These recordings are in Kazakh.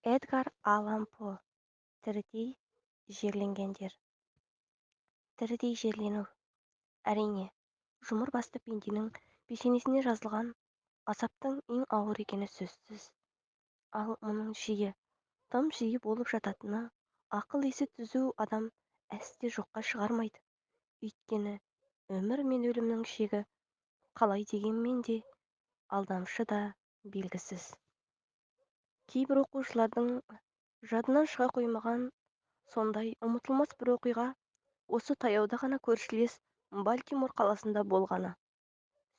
Эдгар Аллан По. Тірідей жерленгендер. Тірідей жерлену. Әрине, жұмыр басты пенденің пешенесіне жазылған азаптың ең ауыр екені сөзсіз. Ал мұның жиі, тым жиі болып жататыны ақыл есі түзу адам әсте жоққа шығармайды. Өйткені өмір мен өлімнің шегі қалай дегенмен де алдамшы да белгісіз. Кейбір оқушылардың жадынан шыға қоймаған сондай ұмытылмас бір оқиға осы таяуда ғана көршілес Балтимор қаласында болғаны.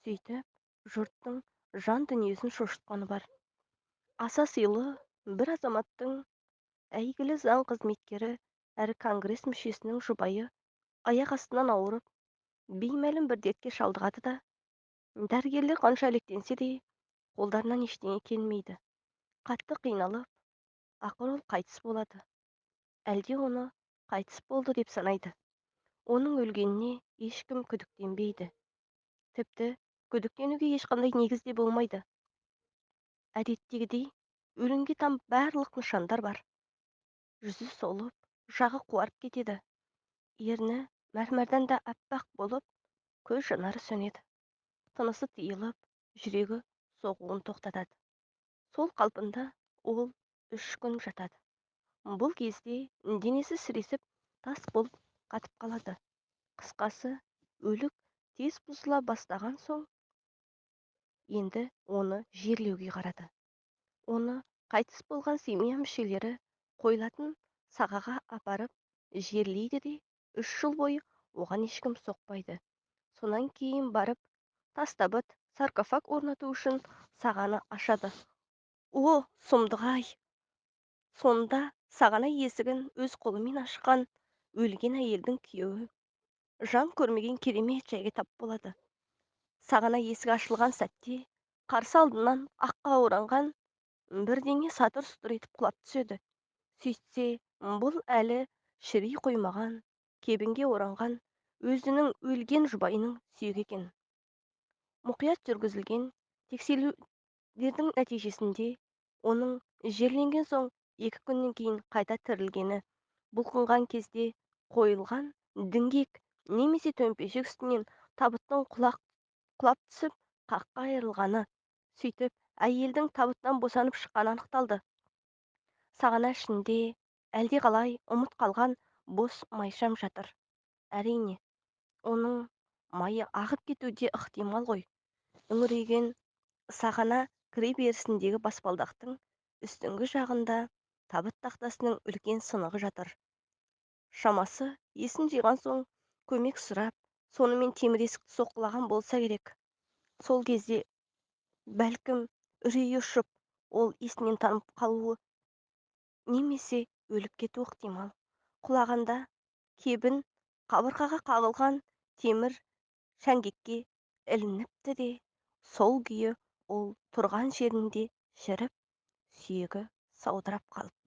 Сөйтіп, жұрттың жан дүниесін шошытқаны бар. Аса сыйлы бір азаматтың әйгілі заң қызметкері әрі конгресс мүшесінің жұбайы аяқ астынан ауырып, беймәлім бір дертке шалдығады да, дәрігерлер қанша әлектенсе де, қолдарынан ештеңе келмейді. Қатты қиналып, ақыры ол қайтыс болады. Әлде оны қайтыс болды деп санайды. Оның өлгеніне ешкім күдіктенбейді. Тіпті күдіктенуге ешқандай негіз де болмайды. Әдеттегідей, өлімге там барлық нышандар бар. Жүзі солып, жағы қуарып кетеді. Ерні мәрмәрдан да аппақ болып, көз жанары сөнеді. Тынысы тыйылып, жүрегі соғуын тоқтатады. Сол қалпында ол 3 күн жатады. Бұл кезде денесі сіресіп, тас болып қатып қалады. Қысқасы, өлік тез бұзыла бастаған соң, енді оны жерлеуге қарады. Оны қайтыс болған семья мүшелері қойылатын сағаға апарып жерлейді де, 3 жыл бойы оған ешкім соқпайды. Сонан кейін барып, тастабыт саркофаг орнату үшін сағаны ашады. О, сұмдық-ай! Сонда сағана есігін өз қолымен ашқан өлген әйелдің күйеуі жан көрмеген керемет жайға тап болады. Сағана есік ашылған сәтте қарсы алдынан аққа оранған бірдеңе сатыр-сұтыр етіп құлап түседі. Сөйтсе, бұл әлі шіри қоймаған, кебінге оранған өзінің өлген жұбайының сүйегі екен. Мұқият жүргізілген тексерулердің нәтижесінде оның жерленген соң 2 күннен кейін қайта тірілгені, бұлқынған кезде қойылған діңгек немесе төмпешік үстінен табыттың құлап түсіп қаққа айырылғаны, сөйтіп әйелдің табыттан босанып шыққаны анықталды. Сағана ішінде әлдеқалай ұмыт қалған бос майшам жатыр. Әрине, оның майы ағып кетуі де ықтимал ғой. Үңірейген сағана кіре берісіндегі баспалдақтың үстіңгі жағында табыт тақтасының үлкен сынығы жатыр. Шамасы есін жиған соң көмек сұрап, сонымен темір есікті соққылаған болса керек. Сол кезде бәлкім үрейі ұшып, ол есінен танып қалуы немесе өліп кетуі ықтимал. Құлағанда кебін қабырғаға қағылған темір шәңгекке ілініпті де, сол күйі ол тұрған жерінде шіріп, сүйегі саудырап қалыпты.